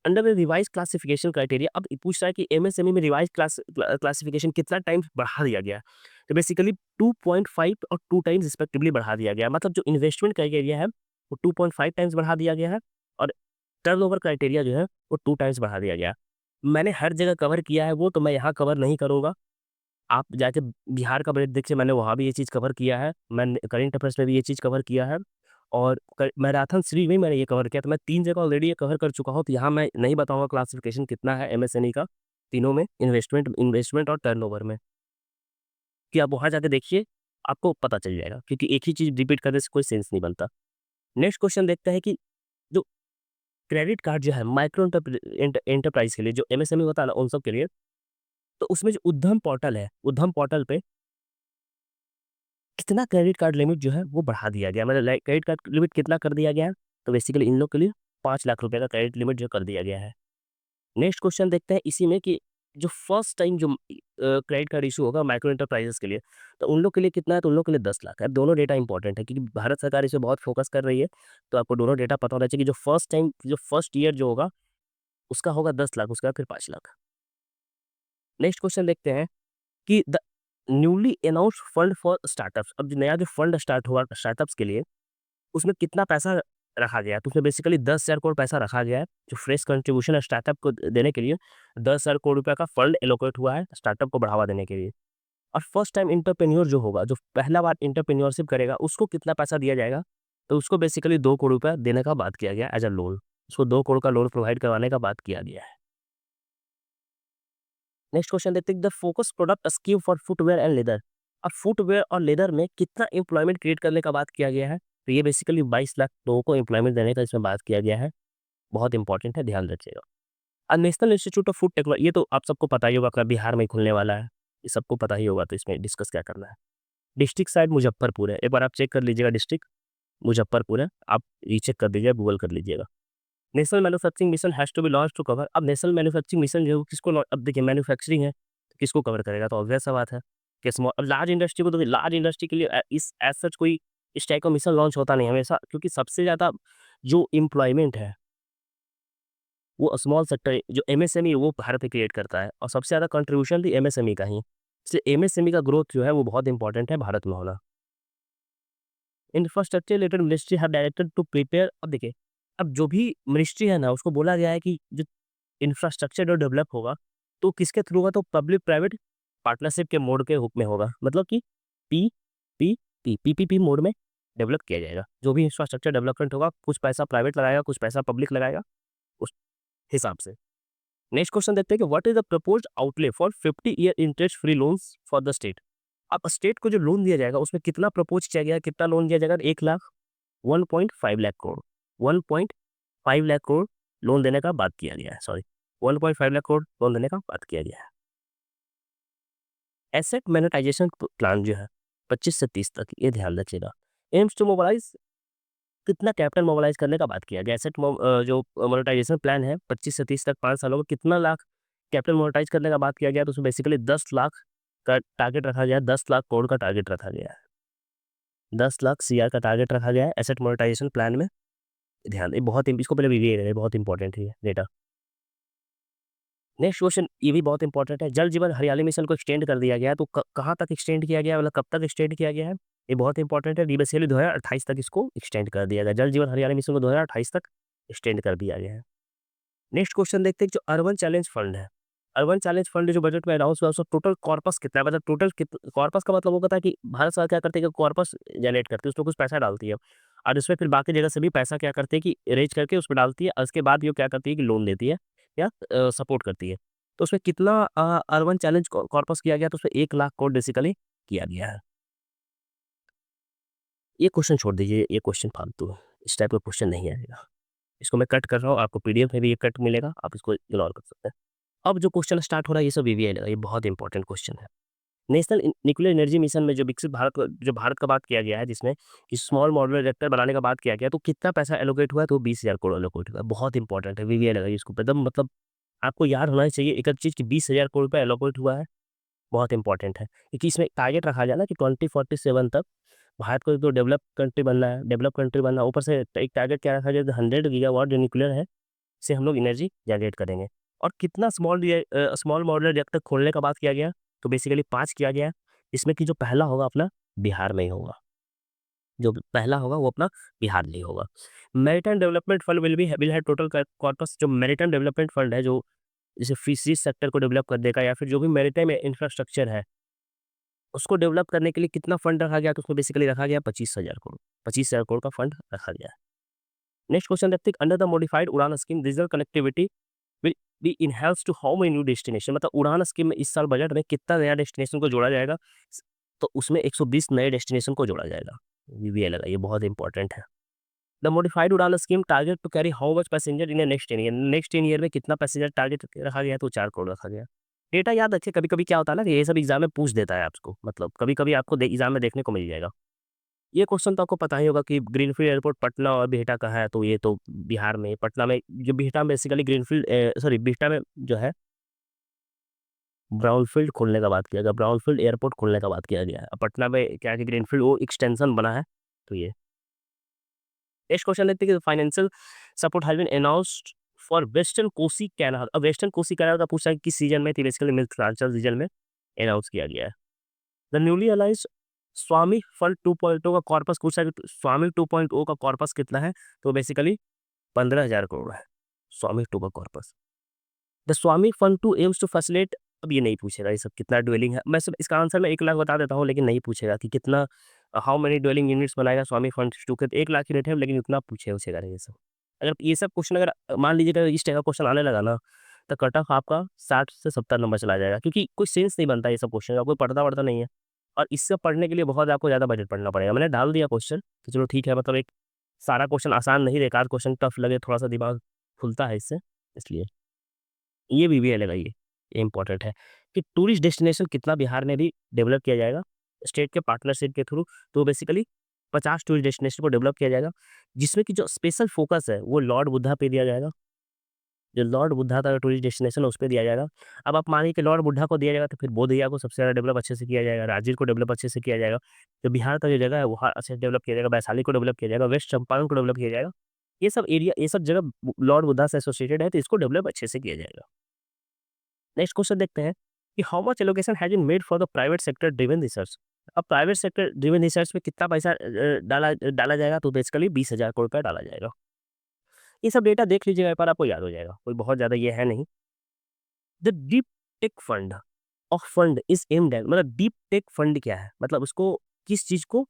Under the revise classification criteria, अब ये पूछ रहा है कि एमएसएमई में रिवाइज क्लासिफिकेशन कितना टाइम्स बढ़ा दिया गया है? तो बेसिकली 2.5 और 2 टाइम्स रिस्पेक्टिवली बढ़ा दिया गया है। मतलब जो इन्वेस्टमेंट क्राइटेरिया है वो 2.5 टाइम्स बढ़ा दिया गया है, और टर्नओवर क्राइटेरिया जो है वो 2 टाइम्स बढ़ा दिया गया है। मैंने हर जगह कवर किया है वो, तो मैं यहाँ कवर नहीं करूँगा। आप जाके बिहार का बजट देखिए, मैंने वहाँ भी ये चीज़ कवर किया है, मैंने करंट अफेयर्स में भी ये चीज़ कवर किया है, और मैराथन सीरीज में मैंने ये कवर किया, तो मैं 3 जगह ऑलरेडी ये कवर कर चुका हूँ, तो यहाँ मैं नहीं बताऊंगा क्लासिफिकेशन कितना है एमएसएमई का तीनों में, इन्वेस्टमेंट इन्वेस्टमेंट और टर्नओवर में, कि आप वहाँ जाके देखिए, आपको पता चल जाएगा, क्योंकि एक ही चीज़ रिपीट करने से कोई सेंस नहीं बनता। नेक्स्ट क्वेश्चन देखते हैं कि जो क्रेडिट कार्ड जो है माइक्रो एंटरप्राइज के लिए, जो एमएसएमई होता है ना उन सब के लिए, तो उसमें जो उद्यम पोर्टल है, उद्यम पोर्टल पे कितना क्रेडिट कार्ड लिमिट जो है वो बढ़ा दिया गया, मतलब क्रेडिट कार्ड लिमिट कितना कर दिया गया है? तो बेसिकली इन लोग के लिए 5 लाख रुपए का क्रेडिट लिमिट जो कर दिया गया है। नेक्स्ट क्वेश्चन देखते हैं इसी में कि जो फर्स्ट टाइम जो क्रेडिट कार्ड इशू होगा माइक्रो एंटरप्राइजेस के लिए, तो उन लोग के लिए कितना है? तो उन लोग के लिए 10 लाख है। दोनों डेटा इंपॉर्टेंट है, क्योंकि भारत सरकार इस पे बहुत फोकस कर रही है, तो आपको दोनों डेटा पता होना चाहिए कि जो फर्स्ट टाइम, जो फर्स्ट ईयर जो होगा उसका होगा 10 लाख, उसका फिर 5 लाख। नेक्स्ट क्वेश्चन देखते हैं कि the newly announced fund for startups, अब जो नया जो फंड स्टार्ट हुआ स्टार्टअप्स के लिए, उसमें कितना पैसा रखा गया है? तो उसमें बेसिकली 10,000 करोड़ पैसा रखा गया है, जो फ्रेश कंट्रीब्यूशन है स्टार्टअप को देने के लिए। 10,000 करोड़ रुपए का फंड एलोकेट हुआ है स्टार्टअप को बढ़ावा देने के लिए। और फर्स्ट टाइम एंटरप्रेन्योर जो होगा, जो पहला बार एंटरप्रेन्योरशिप करेगा, उसको कितना पैसा दिया जाएगा? तो उसको बेसिकली 2 करोड़ रुपया देने का बात किया गया है एज़ अ लोन। उसको 2 करोड़ का लोन प्रोवाइड करवाने का बात किया गया है। नेक्स्ट क्वेश्चन देखते हैं, the focus product scheme for footwear and leather. अब फुटवियर और लेदर में कितना एम्प्लॉयमेंट क्रिएट करने का बात किया गया है? तो ये बेसिकली 22 लाख लोगों को एम्प्लॉयमेंट देने का इसमें बात किया गया है। बहुत इंपॉर्टेंट है, ध्यान रखिएगा। National institute of food technology, ये तो आप सबको पता ही होगा, अपना बिहार में ही खुलने वाला है। ये सबको पता ही होगा, तो इसमें डिस्कस क्या करना है। डिस्ट्रिक्ट साइड मुजफ्फरपुर है, एक बार आप चेक कर लीजिएगा, डिस्ट्रिक्ट मुजफ्फरपुर है, आप रीचेक कर दीजिए, गूगल कर लीजिएगा। National manufacturing mission has to be launch to cover, अब नेशनल मैन्युफैक्चरिंग मिशन जो है वो किसको अब देखिए मैन्युफैक्चरिंग है, तो किसको कवर करेगा? तो ऑब्वियस सा बात है कि स्मॉल, अब लार्ज इंडस्ट्री को, तो लार्ज इंडस्ट्री के लिए इस एज सच कोई इस टाइप का मिशन लॉन्च होता नहीं हमेशा, क्योंकि सबसे ज़्यादा जो एम्प्लॉयमेंट है वो स्मॉल सेक्टर, जो एमएसएमई है वो भारत में क्रिएट करता है, और सबसे ज़्यादा कंट्रीब्यूशन भी एमएसएमई का ही। इसलिए एमएसएमई का ग्रोथ जो है वो बहुत इंपॉर्टेंट है भारत में होना। Infrastructure related ministry have directed to prepare, अब देखिए, अब जो भी मिनिस्ट्री है ना उसको बोला गया है कि जो इंफ्रास्ट्रक्चर जो डेवलप होगा तो किसके थ्रू होगा? तो पब्लिक प्राइवेट पार्टनरशिप के मोड के हुक में होगा, मतलब कि पी पी पीपीपी मोड में डेवलप किया जाएगा। जो भी इंफ्रास्ट्रक्चर डेवलपमेंट होगा, कुछ पैसा प्राइवेट लगाएगा, कुछ पैसा पब्लिक लगाएगा, उस हिसाब से। नेक्स्ट क्वेश्चन देखते हैं कि what is the proposed outlay for 50 year interest free loans for the state. अब स्टेट को जो लोन दिया जाएगा उसमें कितना प्रपोज किया गया है, कितना लोन दिया जाएगा? 1 लाख, 1.5 लाख करोड़, 1.5 लाख करोड़ लोन देने का बात किया गया है, सॉरी, 1.5 लाख करोड़ लोन देने का बात किया गया है। एसेट मोनेटाइजेशन प्लान जो है 25 से 30 तक, ये ध्यान रखिएगा। एम्स टू मोबालाइज, कितना कैपिटल मोबालाइज करने का बात किया गया। जो मोनेटाइजेशन प्लान है 25 से 30 तक 5 सालों में कितना लाख कैपिटल मोनेटाइज करने का बात किया गया, तो उसमें बेसिकली 10 लाख का टारगेट रखा गया है, 10 लाख करोड़ का टारगेट रखा गया है, 10 लाख सीआर का टारगेट रखा गया है एसेट मोनेटाइजेशन प्लान में। ध्यान, ये बहुत इसको पहले भी बहुत इंपॉर्टेंट है ये डेटा। नेक्स्ट क्वेश्चन ये भी बहुत इंपॉर्टेंट है। जल जीवन हरियाली मिशन को एक्सटेंड कर दिया गया है, तो कहाँ तक एक्सटेंड किया गया है, मतलब कब तक एक्सटेंड किया गया है, ये बहुत इंपॉर्टेंट है। बेसिकली 2028 तक इसको एक्सटेंड कर दिया गया। जल जीवन हरियाली मिशन को 2028 तक एक्सटेंड कर दिया गया है। नेक्स्ट क्वेश्चन देखते हैं, जो अर्बन चैलेंज फंड है, अर्बन चैलेंज फंड जो बजट में अनाउंस हुआ उसका टोटल कॉर्पस कितना है, मतलब टोटल कॉर्पस का मतलब वो कहता है कि भारत सरकार क्या करती है कि कॉर्पस जनरेट करती है, उसमें कुछ पैसा डालती है और उसमें फिर बाकी जगह से भी पैसा क्या करते हैं कि रेज करके उसमें डालती है और उसके बाद ये क्या करती है कि लोन देती है या सपोर्ट करती है। तो उसमें कितना अर्बन चैलेंज कॉर्पस किया गया, तो उसमें 1 लाख करोड़ बेसिकली किया गया है। ये क्वेश्चन छोड़ दीजिए, ये क्वेश्चन फालतू है, इस टाइप का क्वेश्चन नहीं आएगा। इसको मैं कट कर रहा हूँ, आपको पीडीएफ में भी ये कट मिलेगा, आप इसको इग्नोर कर सकते हैं। अब जो क्वेश्चन स्टार्ट हो रहा है ये सब वीवीआई लगा, ये बहुत इंपॉर्टेंट क्वेश्चन है। नेशनल न्यूक्लियर एनर्जी मिशन में जो विकसित भारत का बात किया गया है, जिसमें कि स्मॉल मॉडुलर रिएक्टर बनाने का बात किया गया, तो कितना पैसा एलोकेट हुआ है, तो 20,000 करोड़ एलोकेट हुआ है। बहुत इंपॉर्टेंट है, वीवीआई लगाइए इसको एकदम, मतलब आपको याद होना ही चाहिए एक एक चीज़ कि 20,000 करोड़ रुपए एलोकेट हुआ है, बहुत इंपॉर्टेंट है। क्योंकि इसमें टारगेट रखा गया ना कि 2047 तक भारत को एक तो डेवलप कंट्री बनना है, डेवलप कंट्री बनना है, ऊपर से एक टारगेट क्या रखा गया, 100 गीगावाट जो न्यूक्लियर है, से हम लोग एनर्जी जनरेट करेंगे। और कितना स्मॉल मॉडुलर रिएक्टर खोलने का बात किया गया, तो बेसिकली 5 किया गया है, जिसमें कि जो पहला होगा अपना बिहार में ही होगा। जो पहला होगा वो अपना बिहार में ही होगा। Maritime development fund will have total corpus, जो मैरीटाइम डेवलपमेंट फंड है, जो जैसे फिशरीज सेक्टर को डेवलप कर देगा या फिर जो भी मैरीटाइम इंफ्रास्ट्रक्चर है, उसको डेवलप करने के लिए कितना फंड रखा गया, तो उसमें बेसिकली रखा गया 25,000 करोड़। 25,000 करोड़ का फंड रखा गया है। नेक्स्ट क्वेश्चन देखते हैं, under the modified Udan scheme digital connectivity will be enhanced to how many new destination, मतलब उड़ान स्कीम में इस साल बजट में कितना नया डेस्टिनेशन को जोड़ा जाएगा, तो उसमें 120 नए डेस्टिनेशन को जोड़ा जाएगा। ये लगा, ये बहुत इंपॉर्टेंट है। The modified Udan scheme target to carry how much passenger in next 10 year, next 10 year में कितना पैसेंजर टारगेट रखा गया है, तो 4 करोड़ रखा गया। डेटा याद रखिए, कभी कभी क्या होता है ना कि ये सब एग्जाम में पूछ देता है आपको, मतलब कभी कभी आपको एग्जाम में देखने को मिल जाएगा। ये क्वेश्चन तो आपको पता ही होगा कि ग्रीनफील्ड एयरपोर्ट पटना और बिहटा का है, तो ये तो बिहार में, पटना में, जो बिहटा में बेसिकली ग्रीनफील्ड सॉरी बिहटा में जो है ब्राउनफील्ड खोलने का बात किया गया, ब्राउनफील्ड एयरपोर्ट खोलने का बात किया गया है। अब पटना में क्या है कि ग्रीनफील्ड वो एक्सटेंशन बना है, तो ये। नेक्स्ट क्वेश्चन देखते हैं कि financial support has been announced for western Kosi canal. अब वेस्टर्न कोसी कैनाल का पूछा है कि किस सीजन में थी, बेसिकली मिल्क सीजन में अनाउंस किया गया है। द न्यूली अलाइज स्वामी फंड 2.0 का कॉर्पस पूछा है कि स्वामी 2.0 का कॉर्पस कितना है, तो बेसिकली 15,000 करोड़ है स्वामी 2 का कॉर्पस। द स्वामी fund two aims to facilitate, अब ये नहीं पूछेगा ये सब कितना ड्वेलिंग है, मैं सब इसका आंसर मैं 1 लाख बता देता हूँ, लेकिन नहीं पूछेगा कि कितना हाउ मेनी ड्वेलिंग यूनिट्स बनाएगा स्वामी फंड टू के, 1 लाख यूनिट है, लेकिन उतना पूछेगा नहीं ये सब। अगर ये सब क्वेश्चन अगर मान लीजिएगा इस टाइप का क्वेश्चन आने लगा ना, तो कट ऑफ आपका 60 से 70 नंबर चला जाएगा, क्योंकि कोई सेंस नहीं बनता ये सब क्वेश्चन का, कोई पढ़ता वढ़ता नहीं है। और इससे पढ़ने के लिए बहुत आपको ज़्यादा बजट पढ़ना पड़ेगा। मैंने डाल दिया क्वेश्चन, तो चलो ठीक है, मतलब एक सारा क्वेश्चन आसान नहीं, एक आध क्वेश्चन टफ लगे, थोड़ा सा दिमाग खुलता है इससे, इसलिए ये भी लगाइए, ये इंपॉर्टेंट है कि टूरिस्ट डेस्टिनेशन कितना बिहार में भी डेवलप किया जाएगा स्टेट के पार्टनरशिप के थ्रू। तो बेसिकली 50 टूरिस्ट डेस्टिनेशन को डेवलप किया जाएगा, जिसमें कि जो स्पेशल फोकस है वो लॉर्ड बुद्धा पे दिया जाएगा। जो लॉर्ड बुद्धा का टूरिस्ट डेस्टिनेशन है उस पे दिया जाएगा। अब आप मानिए कि लॉर्ड बुद्धा को दिया जाएगा, तो फिर बोध गया को सबसे ज़्यादा डेवलप अच्छे से किया जाएगा, राजगीर को डेवलप अच्छे से किया जाएगा, जो बिहार का जो जगह है वहाँ अच्छे से डेवलप किया जाएगा, वैशाली को डेवलप किया जाएगा, वेस्ट चंपारण को डेवलप किया जाएगा। ये सब एरिया, ये सब जगह लॉर्ड बुद्धा से एसोसिएटेड है, तो इसको डेवलप अच्छे से किया जाएगा। नेक्स्ट क्वेश्चन देखते हैं कि how much allocation has been made for the private sector driven research. अब प्राइवेट सेक्टर ड्रिवन रिसर्च में कितना पैसा डाला डाला जाएगा, तो बेसिकली 20,000 करोड़ रुपया डाला जाएगा। ये सब डेटा देख लीजिएगा, एक बार आपको याद हो जाएगा, कोई बहुत ज़्यादा ये है नहीं। The deep tech fund of fund is aimed at, मतलब डीप टेक फंड क्या है, मतलब उसको किस चीज़ को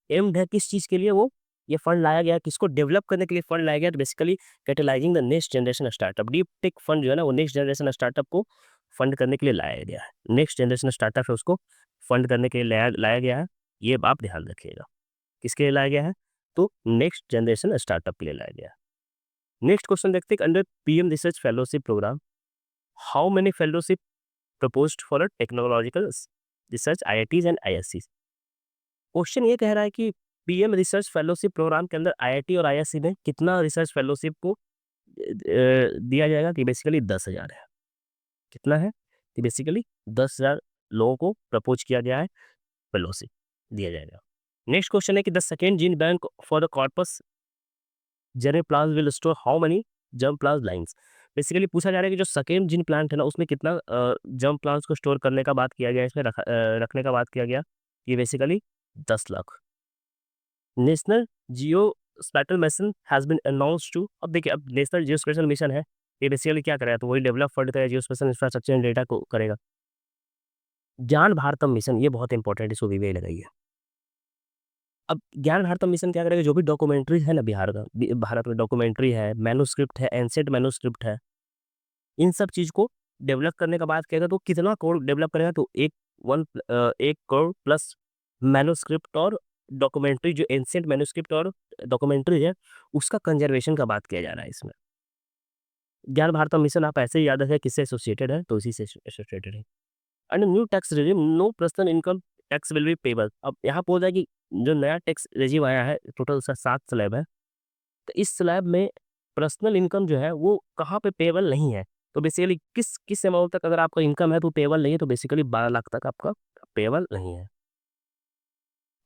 एम्ड है, किस चीज़ के लिए वो ये फंड लाया गया, किसको डेवलप करने के लिए फंड लाया गया, तो basically catalysing the next generation startup. Deep tech fund जो है ना, वो नेक्स्ट जनरेशन स्टार्टअप को फंड करने के लिए लाया गया है। नेक्स्ट जनरेशन स्टार्टअप है उसको फंड करने के लिए लाया लाया गया है, ये आप ध्यान रखिएगा। किसके लिए लाया गया है, तो नेक्स्ट जनरेशन स्टार्टअप के लिए लाया गया है। नेक्स्ट क्वेश्चन देखते हैं, under PM research fellowship programme how many fellowship proposed for a technological research IITs and आईएससीज। क्वेश्चन ये कह रहा है कि पीएम रिसर्च फेलोशिप प्रोग्राम के अंदर आईआईटी और आईएससी में कितना रिसर्च फेलोशिप को दिया जाएगा, कि बेसिकली 10,000 है। कितना है, कि बेसिकली 10,000 लोगों को प्रपोज किया गया है, फेलोशिप दिया जाएगा। नेक्स्ट क्वेश्चन है कि the second gene bank for the corpus germplasm will store how many germplasm lines. Basically पूछा जा रहा है कि जो सेकंड जिन प्लांट है ना उसमें कितना जर्म प्लांट्स को स्टोर करने का बात किया गया है, इसमें रखने का बात किया गया, ये basically 10 lakh. National geospatial mission has been announced to, अब देखिए अब नेशनल जियो स्पेशल मिशन है, ये बेसिकली क्या करेगा, तो वही डेवलप फंड करेगा, जियो स्पेशल इंफ्रास्ट्रक्चर एंड डेटा को करेगा। ज्ञान भारतम मिशन ये बहुत इंपॉर्टेंट, इसको वीवीआई लगाइए। अब ज्ञान भारतम मिशन क्या करेगा, जो भी डॉक्यूमेंट्री है ना बिहार का, भारत में डॉक्यूमेंट्री है, मैन्युस्क्रिप्ट है, एंशिएंट मैन्युस्क्रिप्ट है, इन सब चीज़ को डेवलप करने का बात करेगा, तो कितना करोड़ डेवलप करेगा, तो 1 करोड़ प्लस मैन्युस्क्रिप्ट और डॉक्यूमेंट्री, जो एंशिएंट मैन्युस्क्रिप्ट और डॉक्यूमेंट्री है, उसका कंजर्वेशन का बात किया जा रहा है इसमें। ज्ञान भारतम मिशन आप ऐसे ही याद रखें किससे एसोसिएटेड है, तो इसी से एसोसिएटेड है। Under new tax regime no personal income tax will be payable. अब यहाँ बोल रहा है कि जो नया टैक्स रेजिम आया है, टोटल सा 7 स्लैब है, तो इस स्लैब में पर्सनल इनकम जो है वो कहाँ पे पेबल नहीं है। तो बेसिकली किस किस अमाउंट तक अगर आपका इनकम है तो पेबल नहीं है, तो बेसिकली 12 लाख तक आपका पेबल नहीं है।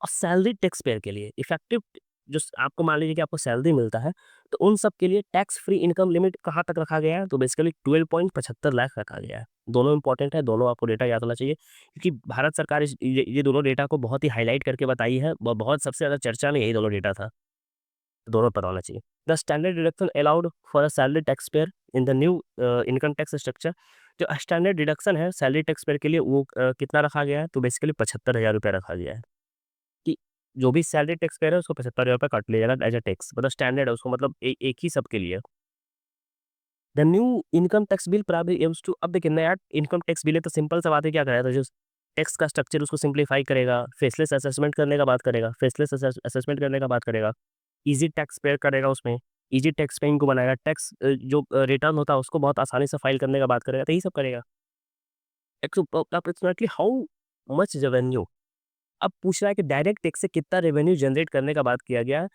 और सैलरी टैक्स पेयर के लिए इफेक्टिव, जो आपको मान लीजिए कि आपको सैलरी मिलता है, तो उन सब के लिए टैक्स फ्री इनकम लिमिट कहाँ तक रखा गया है, तो बेसिकली 12.75 लाख रखा गया है। दोनों इंपॉर्टेंट है, दोनों आपको डेटा याद होना चाहिए, क्योंकि भारत सरकार ये दोनों डेटा को बहुत ही हाईलाइट करके बताई है, बहुत सबसे ज़्यादा चर्चा में यही दोनों डेटा था, तो दोनों पता होना चाहिए। The standard deduction allowed for a salary tax payer in the new income tax structure, जो स्टैंडर्ड डिडक्शन है सैलरी टैक्स पेयर के लिए वो कितना रखा गया है, तो बेसिकली 75,000 रुपये रखा गया है, कि जो भी सैलरी टैक्स पेयर है उसको 75,000 रुपये काट लिया जाएगा एज अ टैक्स, मतलब स्टैंडर्ड है उसको, मतलब एक ही सबके लिए। The new income tax bill primary aims to, अब देखिए नया इनकम टैक्स बिल है, तो सिंपल सा बात है, क्या करेगा, तो जो टैक्स का स्ट्रक्चर उसको सिंप्लीफाई करेगा, फेसलेस असेसमेंट करने का बात करेगा, फेसलेस असेसमेंट करने का बात करेगा, ईजी टैक्स पेयर करेगा उसमें, ईजी टैक्स पेइंग को बनाएगा, टैक्स जो रिटर्न होता है उसको बहुत आसानी से फाइल करने का बात करेगा, तो यही सब करेगा। अप्रोक्सीमेटली हाउ मच रेवेन्यू, अब पूछ रहा है कि डायरेक्ट टैक्स से कितना रेवेन्यू जनरेट करने का बात किया गया है।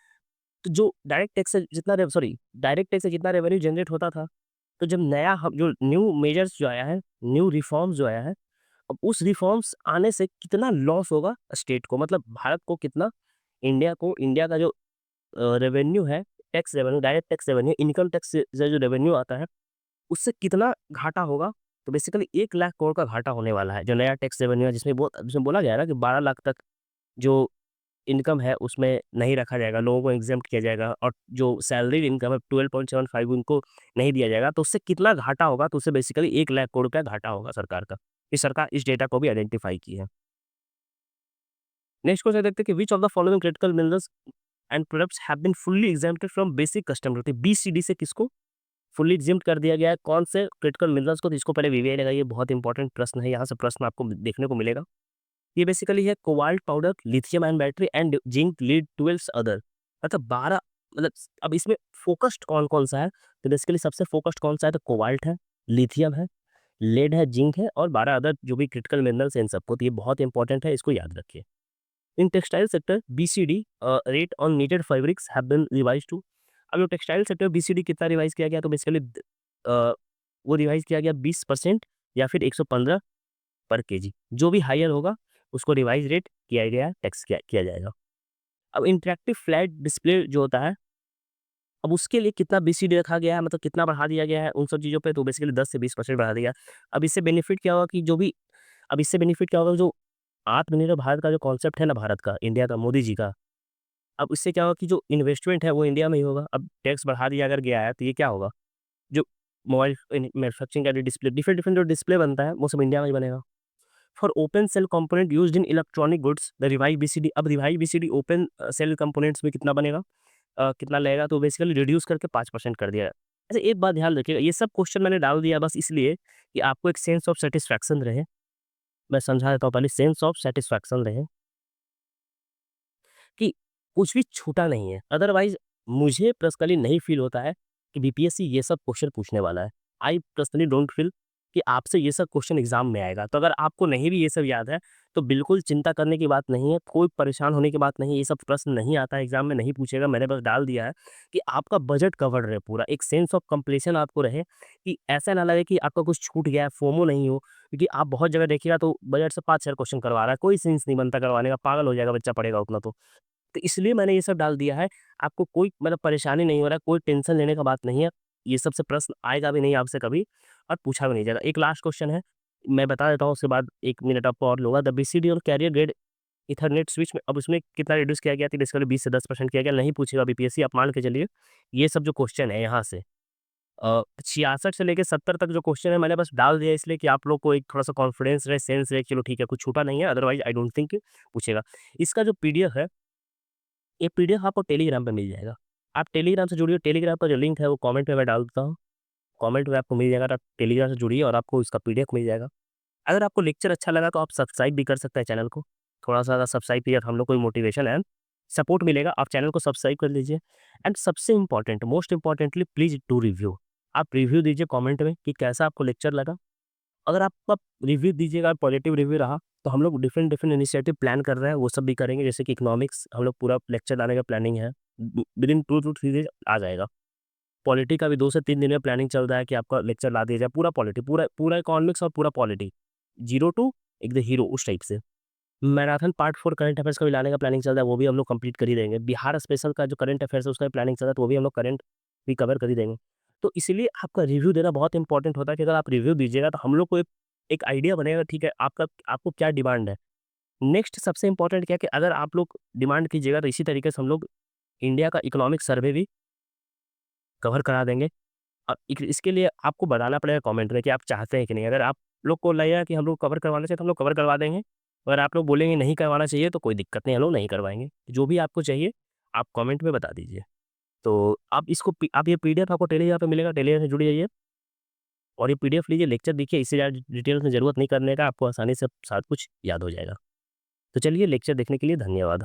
तो जो डायरेक्ट टैक्स से जितना रेवेन्यू जनरेट होता था, तो जब नया हम जो न्यू मेजर्स जो आया है, न्यू रिफॉर्म्स जो आया है, अब उस रिफॉर्म्स आने से कितना लॉस होगा स्टेट को, मतलब भारत को कितना, इंडिया का जो रेवेन्यू है, tax revenue, direct tax revenue, income tax से जो रेवेन्यू आता है, उससे कितना घाटा होगा, तो बेसिकली 1 लाख करोड़ का घाटा होने वाला है, जो नया टैक्स रेवेन्यू है, जिसमें बोला गया है ना कि 12 लाख तक जो इनकम है उसमें नहीं रखा जाएगा, लोगों को एग्ज़ेम्प्ट किया जाएगा, और जो सैलरी इनकम है 12.75 उनको नहीं दिया जाएगा, तो उससे कितना घाटा होगा, तो उससे बेसिकली 1 लाख करोड़ रुपया घाटा होगा सरकार का। ये सरकार इस डेटा को भी आइडेंटिफ़ाई की है। नेक्स्ट क्वेश्चन देखते हैं कि which of the following critical minerals and products have been fully exempted from basic custom duty, BCD से किसको फुल्ली एग्जेम्प्ट कर दिया गया है, कौन से क्रिटिकल मिनरल्स को, तो इसको पहले वीवीआई लगाइए, बहुत इंपॉर्टेंट प्रश्न है, यहाँ से प्रश्न आपको देखने को मिलेगा। ये बेसिकली है cobalt powder, lithium ion battery and zinc lead 12 other, मतलब 12, मतलब अब इसमें फोकस्ड कौन-कौन सा है, तो बेसिकली सबसे फोकस्ड कौन सा है, तो कोबाल्ट है, लिथियम है, लेड है, जिंक है और 12 अदर जो भी क्रिटिकल मिनरल्स हैं इन सबको, तो ये बहुत इंपॉर्टेंट है, इसको याद रखिए। In textile sector BCD rate on needed fabrics have been revised to, अब जो टेक्सटाइल सेक्टर बीसीडी कितना रिवाइज किया गया, तो बेसिकली वो रिवाइज किया गया 20% या फिर 115 पर केजी, जो भी हायर होगा उसको रिवाइज रेट किया गया, टैक्स किया जाएगा। अब इंटरैक्टिव फ्लैट डिस्प्ले जो होता है, अब उसके लिए कितना बीसीडी रखा गया है, मतलब कितना बढ़ा दिया गया है उन सब चीज़ों पे, तो बेसिकली 10 से 20% बढ़ा दिया। अब इससे बेनिफिट क्या होगा कि जो भी अब इससे बेनिफिट क्या होगा, जो आत्मनिर्भर भारत का जो कॉन्सेप्ट है ना भारत का, इंडिया का, मोदी जी का, अब इससे क्या होगा कि जो इन्वेस्टमेंट है वो इंडिया में ही होगा। अब टैक्स बढ़ा दिया अगर गया है तो ये क्या होगा, जो मोबाइल मैन्युफैक्चरिंग का जो डिस्प्ले, डिफरेंट डिफरेंट जो डिस्प्ले बनता है वो सब इंडिया में ही बनेगा। For open cell component used in electronic goods the revise BCD, अब revise BCD open cell components में कितना बनेगा, कितना लगेगा, तो बेसिकली रिड्यूस करके 5% कर दिया है। अच्छा एक बात ध्यान रखिएगा, ये सब क्वेश्चन मैंने डाल दिया बस इसलिए कि आपको एक सेंस ऑफ सेटिस्फैक्शन रहे। मैं समझा देता हूँ, पहले सेंस ऑफ सेटिस्फैक्शन रहे कि कुछ भी छूटा नहीं है। अदरवाइज़ मुझे पर्सनली नहीं फ़ील होता है कि बीपीएससी ये सब क्वेश्चन पूछने वाला है। आई पर्सनली डोंट फ़ील कि आपसे ये सब क्वेश्चन एग्ज़ाम में आएगा। तो अगर आपको नहीं भी ये सब याद है, तो बिल्कुल चिंता करने की बात नहीं है, कोई परेशान होने की बात नहीं है, ये सब प्रश्न नहीं आता है, एग्ज़ाम में नहीं पूछेगा। मैंने बस डाल दिया है कि आपका बजट कवर्ड रहे पूरा, एक सेंस ऑफ कंप्लीशन आपको रहे कि ऐसा ना लगे कि आपका कुछ छूट गया है, फोमो नहीं हो। क्योंकि आप बहुत जगह देखिएगा तो बजट से 5-6 क्वेश्चन करवा रहा है, कोई सेंस नहीं बनता करवाने का, पागल हो जाएगा बच्चा पढ़ेगा उतना तो। तो इसलिए मैंने ये सब डाल दिया है। आपको कोई मतलब परेशानी नहीं हो रहा है, कोई टेंशन लेने का बात नहीं है। ये सबसे प्रश्न आएगा भी नहीं आपसे कभी और पूछा भी नहीं जाएगा। एक लास्ट क्वेश्चन है, मैं बता देता हूँ उसके बाद 1 मिनट आपको और लूँगा। द बीसीडी और कैरियर ग्रेड ईथरनेट स्विच में अब उसमें कितना रिड्यूस किया गया था? बेसिकली 20 से 10% किया गया, नहीं पूछेगा बीपीएससी, आप मान के चलिए। ये सब जो क्वेश्चन है यहाँ से 66 से लेके 70 तक जो क्वेश्चन है मैंने बस डाल दिया इसलिए कि आप लोग को एक थोड़ा-सा कॉन्फिडेंस रहे, सेंस रहे, चलो ठीक है कुछ छूटा नहीं है, अदरवाइज़ आई डोंट थिंक पूछेगा। इसका जो पीडीएफ है, ये पीडीएफ आपको टेलीग्राम पे मिल जाएगा। आप टेलीग्राम से जुड़िए, टेलीग्राम का जो लिंक है वो कमेंट में मैं डाल देता हूँ। कमेंट में आपको मिल जाएगा, तो आप टेलीग्राम से जुड़िए और आपको इसका पीडीएफ मिल जाएगा। अगर आपको लेक्चर अच्छा लगा तो आप सब्सक्राइब भी कर सकते हैं चैनल को। थोड़ा-सा अगर सब्सक्राइब किया तो हम लोग को भी मोटिवेशन एंड सपोर्ट मिलेगा। आप चैनल को सब्सक्राइब कर लीजिए एंड सबसे important, most importantly please do review. आप रिव्यू दीजिए कमेंट में कि कैसा आपको लेक्चर लगा। अगर आपका रिव्यू दीजिएगा, पॉजिटिव रिव्यू रहा, तो हम लोग डिफरेंट इनिशिएटिव प्लान कर रहे हैं, वो सब भी करेंगे। जैसे कि इकोनॉमिक्स हम लोग पूरा लेक्चर लाने का प्लानिंग है। विदिन 2 टू 3 डेज़ आ जाएगा। पॉलिटी का भी 2 से 3 दिन में प्लानिंग चल रहा है कि आपका लेक्चर ला दिया जाए, पूरा पॉलिटी, पूरा पूरा इकोनॉमिक्स और पूरा पॉलिटी, 0 टू एक द हीरो उस टाइप से। मैराथन पार्ट 4 करंट अफेयर्स का भी लाने का प्लानिंग चल रहा है, वो भी हम लोग कंप्लीट कर ही देंगे। बिहार स्पेशल का जो करंट अफेयर्स है उसका भी प्लानिंग चल रहा है, तो वो भी हम लोग करंट भी कवर कर ही देंगे। तो इसीलिए आपका रिव्यू देना बहुत इंपॉर्टेंट होता है कि अगर आप रिव्यू दीजिएगा तो हम लोग को एक एक आइडिया बनेगा, ठीक है, आपका आपको क्या डिमांड है। नेक्स्ट सबसे इंपॉर्टेंट क्या है कि अगर आप लोग डिमांड कीजिएगा तो इसी तरीके से हम लोग इंडिया का इकोनॉमिक सर्वे भी कवर करा देंगे। इसके लिए आपको बताना पड़ेगा कमेंट में कि आप चाहते हैं कि नहीं। अगर आप लोग को लगेगा कि हम लोग कवर करवाना चाहिए तो हम लोग कवर करवा देंगे। अगर आप लोग बोलेंगे नहीं करवाना चाहिए तो कोई दिक्कत नहीं, हम लोग नहीं करवाएँगे। जो भी आपको चाहिए आप कमेंट में बता दीजिए। तो आप ये पीडीएफ आपको टेलीग्राम पे मिलेगा, टेलीग्राम से जुड़ जाइए और ये पीडीएफ लीजिए, लेक्चर देखिए, इससे ज़्यादा डिटेल्स में ज़रूरत नहीं करने का, आपको आसानी से सब कुछ याद हो जाएगा। तो चलिए, लेक्चर देखने के लिए धन्यवाद।